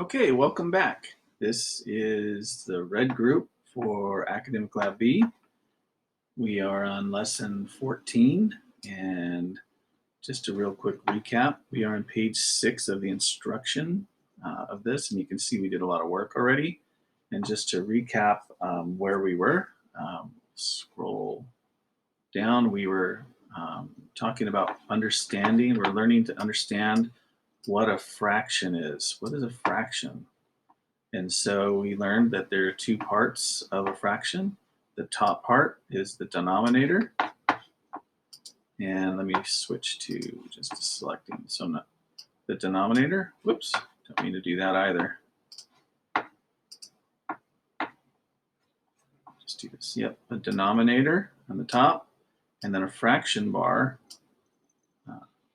Okay, welcome back. This is the red group for Academic Lab B. We are on lesson 14, and just a real quick recap. We are on page 6 of the instruction of this, and you can see we did a lot of work already. And just to recap where we were, scroll down, we were talking about understanding. We're learning to understand what a fraction is. What is a fraction? And so we learned that there are two parts of a fraction. The top part is the denominator. And let me switch to just selecting. So not the denominator. Whoops, don't mean to do that either. Just do this. Yep, a denominator on the top, and then a fraction bar.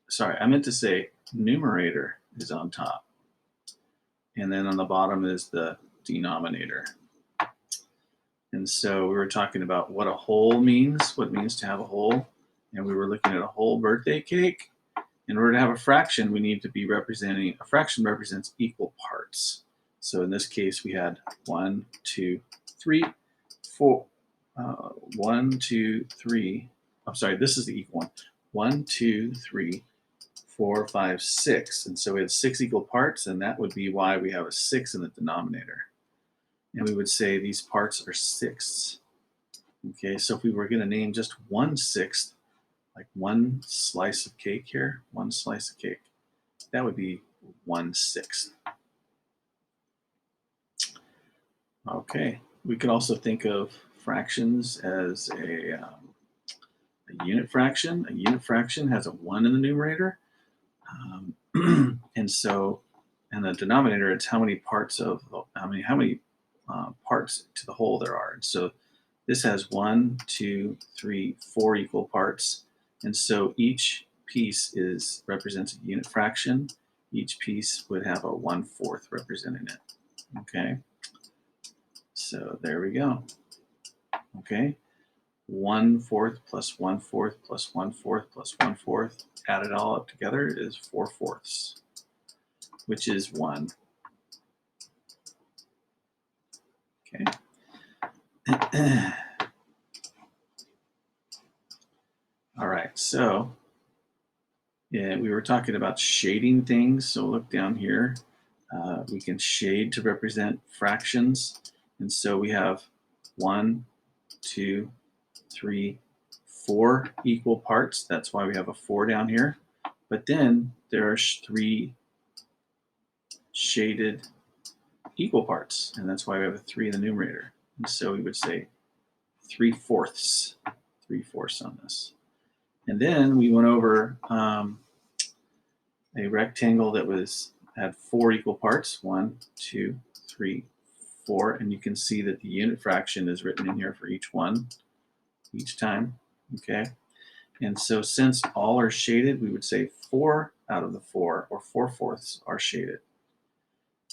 Sorry, I meant to say numerator is on top. And then on the bottom is the denominator. And so we were talking about what a whole means, what it means to have a whole. And we were looking at a whole birthday cake. In order to have a fraction, we need to be representing, a fraction represents equal parts. So in this case, we had 1, 2, 3, 4. 1, 2, 3. I'm sorry, this is the equal one. 1, 2, 3, 4, 5, 6. And so we had 6 equal parts, and that would be why we have a 6 in the denominator. And we would say these parts are sixths. Okay, so if we were going to name just 1/6, like one slice of cake here, one slice of cake, that would be 1/6. Okay, we could also think of fractions as a unit fraction. A unit fraction has a 1 in the numerator. And so, and the denominator, it's how many parts of, how many parts to the whole there are. And so this has 1, 2, 3, 4 equal parts. And so each piece represents a unit fraction. Each piece would have a 1/4 representing it. Okay. So there we go. Okay. 1/4 plus 1/4 plus 1/4 plus 1/4. Add it all up together is 4/4, which is 1. Okay. All right, so yeah, we were talking about shading things. So look down here. We can shade to represent fractions. And so we have 1, 2, 3, 4 equal parts. That's why we have a 4 down here. But then there are 3 shaded equal parts. And that's why we have a 3 in the numerator. And so we would say 3/4, 3/4 on this. And then we went over a rectangle that had 4 equal parts, 1, 2, 3, 4, and you can see that the unit fraction is written in here for each one, each time, okay? And so since all are shaded, we would say 4 out of the 4, or 4/4, are shaded.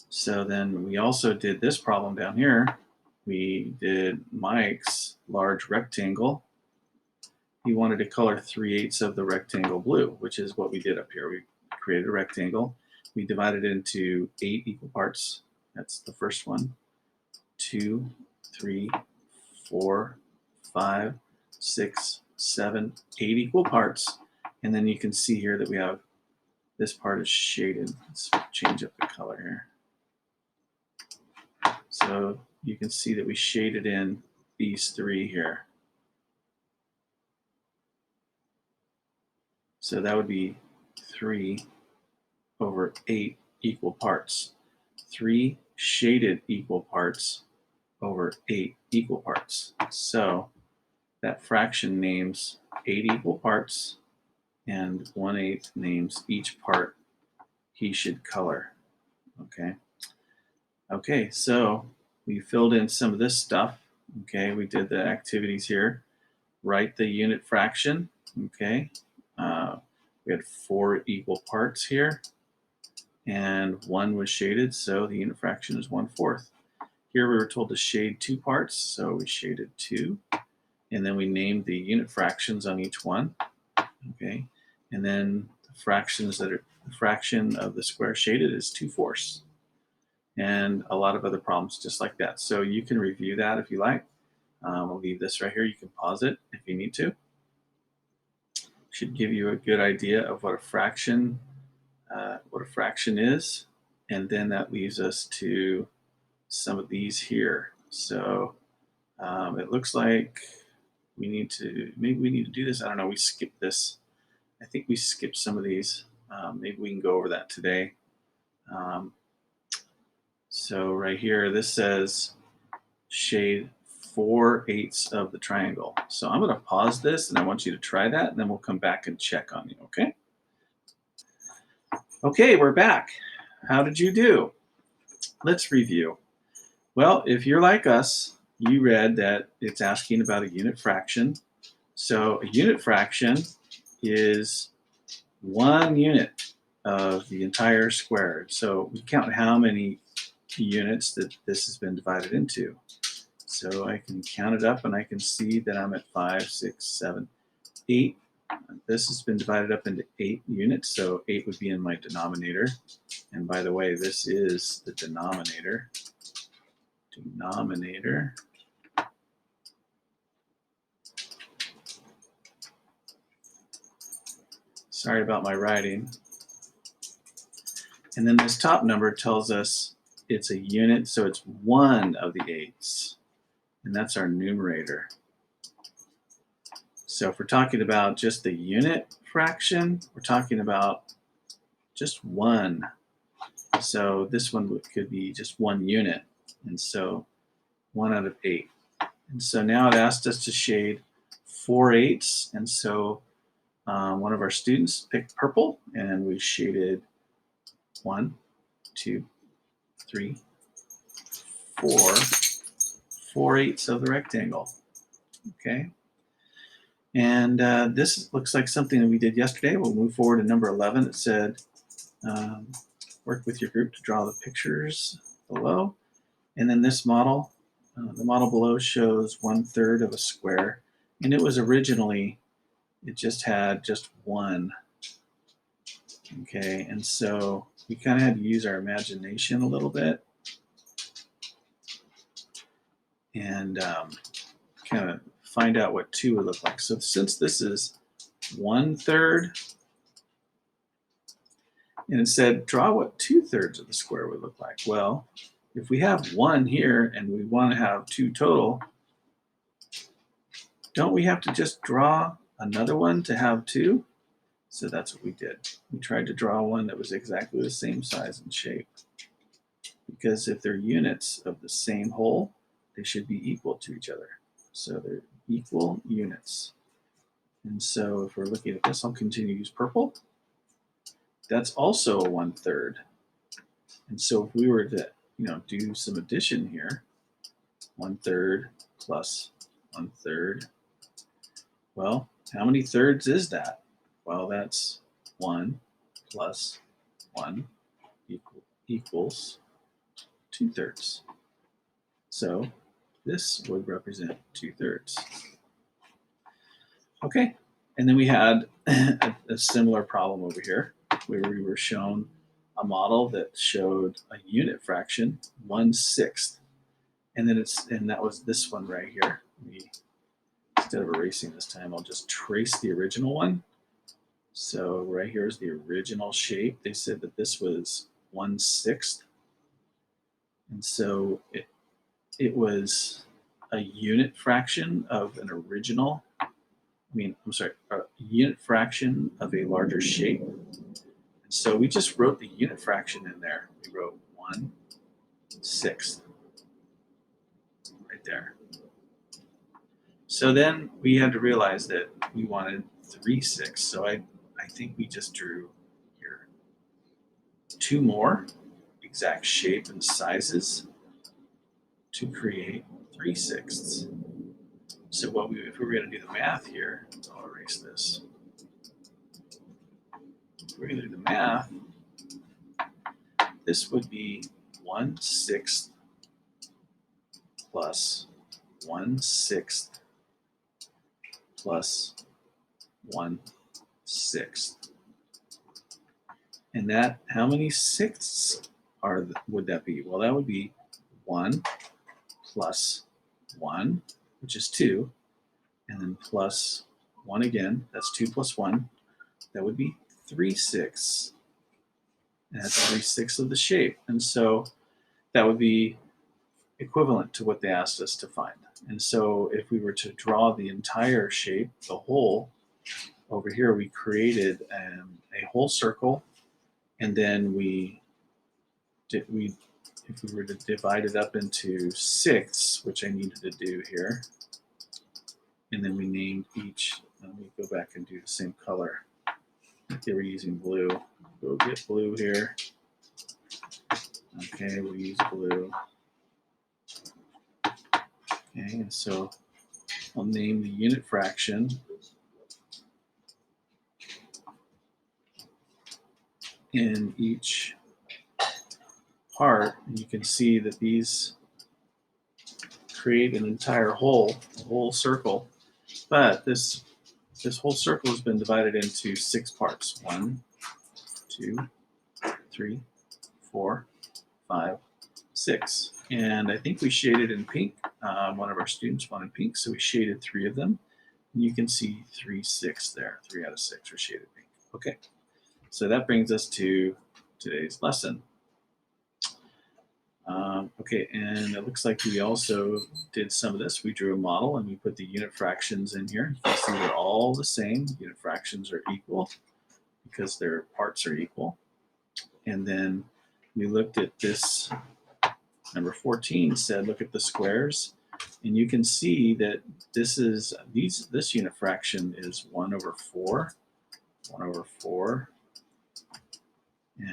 So then we also did this problem down here. We did Mike's large rectangle. He wanted to color 3/8 of the rectangle blue, which is what we did up here. We created a rectangle. We divided it into 8 equal parts. That's the first one. 2, 3, 4, 5, 6, 7, 8 equal parts. And then you can see here that we have this part is shaded. Let's change up the color here. So you can see that we shaded in these 3 here. So that would be 3/8 equal parts. 3 shaded equal parts over 8 equal parts. So that fraction names 8 equal parts, and 1/8 names each part he should color. Okay. Okay, so we filled in some of this stuff. Okay, we did the activities here. Write the unit fraction. Okay. We had 4 equal parts here, and 1 was shaded, so the unit fraction is 1/4. Here we were told to shade 2 parts, so we shaded 2, and then we named the unit fractions on each one. Okay, and then the fractions the fraction of the square shaded is 2/4. and a lot of other problems just like that. So you can review that if you like. I'll leave this right here. You can pause it if you need to. Should give you a good idea of what a fraction is, and then that leaves us to some of these here. So it looks like maybe we need to do this. I don't know. We skipped this. I think we skipped some of these. Maybe we can go over that today. Um, so right here, this says shade 4/8 of the triangle. So I'm going to pause this and I want you to try that, and then we'll come back and check on you. Okay. Okay, we're back. How did you do? Let's review. Well, if you're like us, you read that it's asking about a unit fraction. So a unit fraction is 1 unit of the entire squared. So we count how many units that this has been divided into. So I can count it up and I can see that I'm at 5, 6, 7, 8. This has been divided up into 8 units, so 8 would be in my denominator. And by the way, this is the denominator. Sorry about my writing. And then this top number tells us it's a unit, so it's 1 of the 8s. And that's our numerator. So if we're talking about just the unit fraction, we're talking about just 1. So this one could be just 1 unit. And so 1 out of 8. And so now it asked us to shade 4/8. And so one of our students picked purple, and we shaded 1, 2, 3, 4, 4/8 of the rectangle. Okay. And this looks like something that we did yesterday. We'll move forward to number 11. It said, work with your group to draw the pictures below. And then this model, the model below shows 1/3 of a square. And it was originally, it just had just 1. Okay, and so we kind of had to use our imagination a little bit and kind of find out what 2 would look like. So since this is 1/3, and it said draw what 2/3 of the square would look like. Well, if we have 1 here and we want to have 2 total, don't we have to just draw another one to have 2? So that's what we did. We tried to draw one that was exactly the same size and shape. Because if they're units of the same whole, they should be equal to each other. So they're equal units. And so if we're looking at this, I'll continue to use purple. That's also a 1/3. And so if we were to, do some addition here, 1/3 plus 1/3. Well, how many thirds is that? Well, that's 1 plus 1 equals 2/3. So this would represent 2/3. Okay, and then we had a similar problem over here where we were shown a model that showed a unit fraction, 1/6. And then that was this one right here. Instead of erasing this time, I'll just trace the original one. So right here is the original shape. They said that this was 1/6. And so it was a unit fraction of a unit fraction of a larger shape. And so we just wrote the unit fraction in there. We wrote 1/6 right there. So then we had to realize that we wanted 3/6. So I think we just drew here 2 more exact shape and sizes to create 3/6. So if we were going to do the math here, I'll erase this. If we're going to do the math, this would be 1/6 plus 1/6 plus 1/6. And that, how many sixths would that be? Well, that would be 1 plus 1, which is 2, and then plus 1 again. That's 2 plus 1. That would be 3/6. And that's 3/6 of the shape. And so that would be equivalent to what they asked us to find. And so if we were to draw the entire shape, the whole, over here we created a whole circle, and then if we were to divide it up into 6, which I needed to do here, and then we named each, let me go back and do the same color. They were using blue. Go get blue here. Okay, we'll use blue. Okay, and so I'll name the unit fraction. In each part, and you can see that these create an entire whole, a whole circle, but this whole circle has been divided into 6 parts. 1, 2, 3, 4, 5, 6. And I think we shaded in pink. One of our students wanted pink, so we shaded 3 of them. And you can see 3/6 there. 3 out of 6 are shaded pink. Okay, so that brings us to today's lesson. Okay, and it looks like we also did some of this. We drew a model and we put the unit fractions in here. You can see they're all the same. Unit fractions are equal because their parts are equal. And then we looked at this. Number 14 said, look at the squares. And you can see that this unit fraction is 1 over 4, 1 over 4,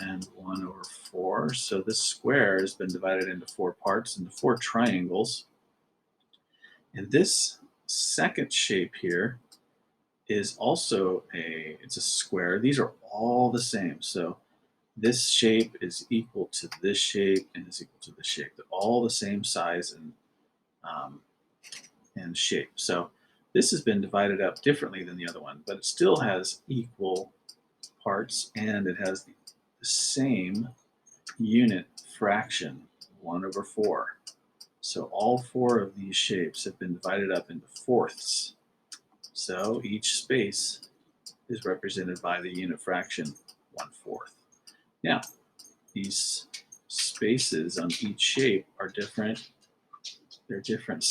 and 1 over 4. So this square has been divided into 4 parts, into 4 triangles. And this second shape here is also it's a square. These are all the same. So this shape is equal to this shape and is equal to this shape. They're all the same size and shape. So this has been divided up differently than the other one, but it still has equal parts and it has the same unit fraction, 1 over 4. So all 4 of these shapes have been divided up into fourths. So each space is represented by the unit fraction 1/4. Now, these spaces on each shape are different. They're different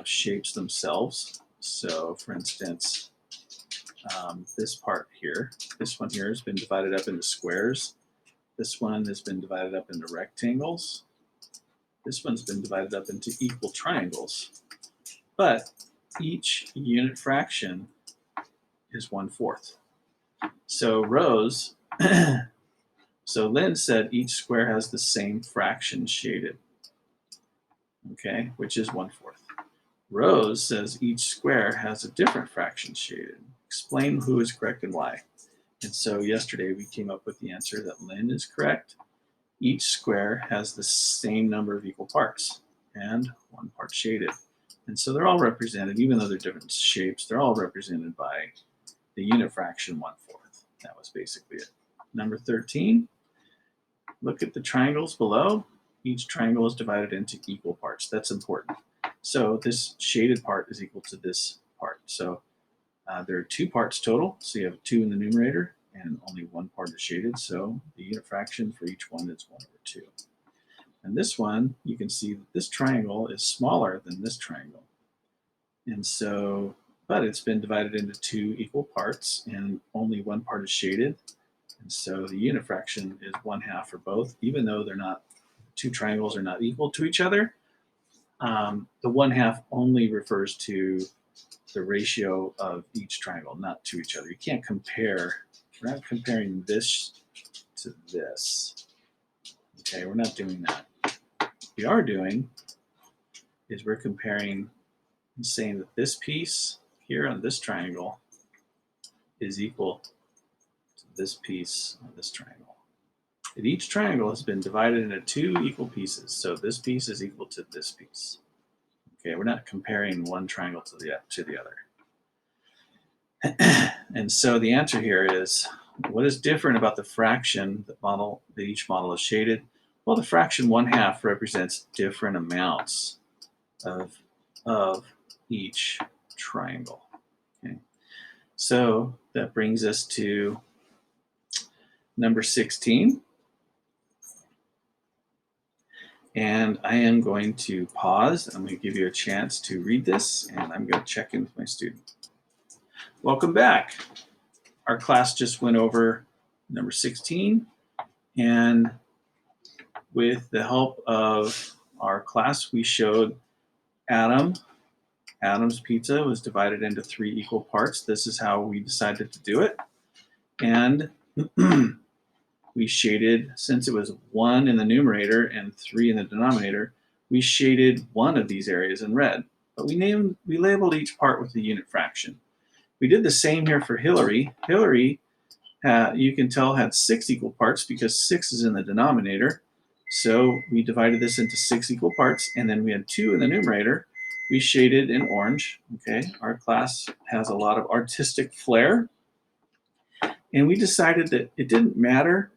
shapes themselves. So for instance, this part here, this one here has been divided up into squares. This one has been divided up into rectangles. This one's been divided up into equal triangles. But each unit fraction is 1/4. So Rose, so Lynn said each square has the same fraction shaded, okay, which is 1/4. Rose says each square has a different fraction shaded. Explain who is correct and why. And so yesterday we came up with the answer that Lynn is correct. Each square has the same number of equal parts and 1 part shaded. And so they're all represented, even though they're different shapes, they're all represented by the unit fraction 1/4. That was basically it. Number 13, look at the triangles below. Each triangle is divided into equal parts. That's important. So this shaded part is equal to this part. So there are 2 parts total. So you have 2 in the numerator and only 1 part is shaded. So the unit fraction for each one is 1 over 2. And this one, you can see that this triangle is smaller than this triangle. And so, but it's been divided into 2 equal parts and only 1 part is shaded. And so the unit fraction is 1/2 for both, even though they're not, 2 triangles are not equal to each other. The 1/2 only refers to the ratio of each triangle, not to each other. You can't compare, we're not comparing this to this. Okay, we're not doing that. What we are doing is we're comparing and saying that this piece here on this triangle is equal to this piece on this triangle. And each triangle has been divided into 2 equal pieces. So this piece is equal to this piece. Okay, we're not comparing one triangle to the other. And so the answer here is, what is different about the fraction that each model is shaded? Well, the fraction 1/2 represents different amounts of each triangle. Okay. So that brings us to number 16. And I am going to pause. I'm going to give you a chance to read this, and I'm going to check in with my student. Welcome back. Our class just went over number 16, and with the help of our class, we showed Adam's pizza was divided into 3 equal parts. This is how we decided to do it. And we shaded, since it was 1 in the numerator and 3 in the denominator, we shaded one of these areas in red. But we labeled each part with a unit fraction. We did the same here for Hillary. Hillary, you can tell, had 6 equal parts because 6 is in the denominator. So we divided this into 6 equal parts, and then we had 2 in the numerator. We shaded in orange. Okay, our class has a lot of artistic flair. And we decided that it didn't matter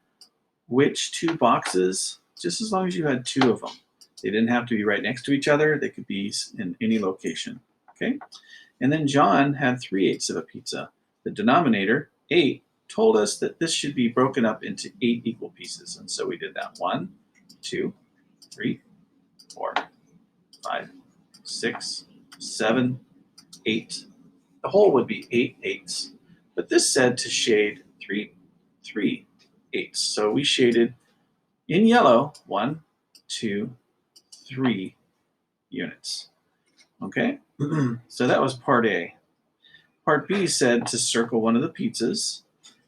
which 2 boxes, just as long as you had 2 of them. They didn't have to be right next to each other. They could be in any location. Okay. And then John had 3/8 of a pizza. The denominator, 8, told us that this should be broken up into 8 equal pieces. And so we did that. 1, 2, 3, 4, 5, 6, 7, 8. The whole would be 8/8. But this said to shade 3/8. So we shaded in yellow 1, 2, 3 units. Okay, so that was part A. Part B said to circle one of the pizzas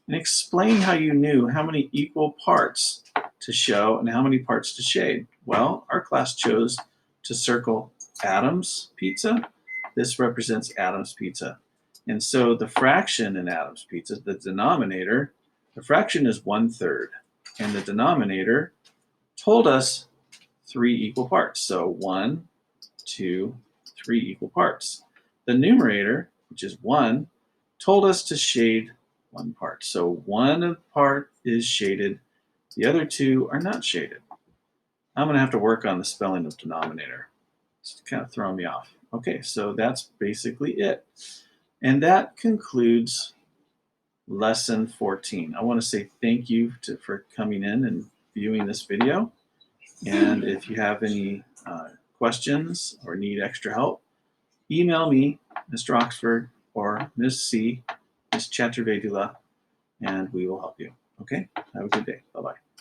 and explain how you knew how many equal parts to show and how many parts to shade. Well, our class chose to circle Adam's pizza. This represents Adam's pizza. And so the fraction in Adam's pizza, the denominator, the fraction is 1/3. And the denominator told us 3 equal parts. So 1, 2, 3 equal parts. The numerator, which is 1, told us to shade 1 part. So 1 part is shaded. The other 2 are not shaded. I'm going to have to work on the spelling of denominator. It's kind of throwing me off. Okay, so that's basically it. And that concludes lesson 14. I want to say thank you for coming in and viewing this video. And if you have any questions or need extra help, email me, Mr. Oxford, or Ms. C, Ms. Chaturvedula, and we will help you. Okay? Have a good day. Bye-bye.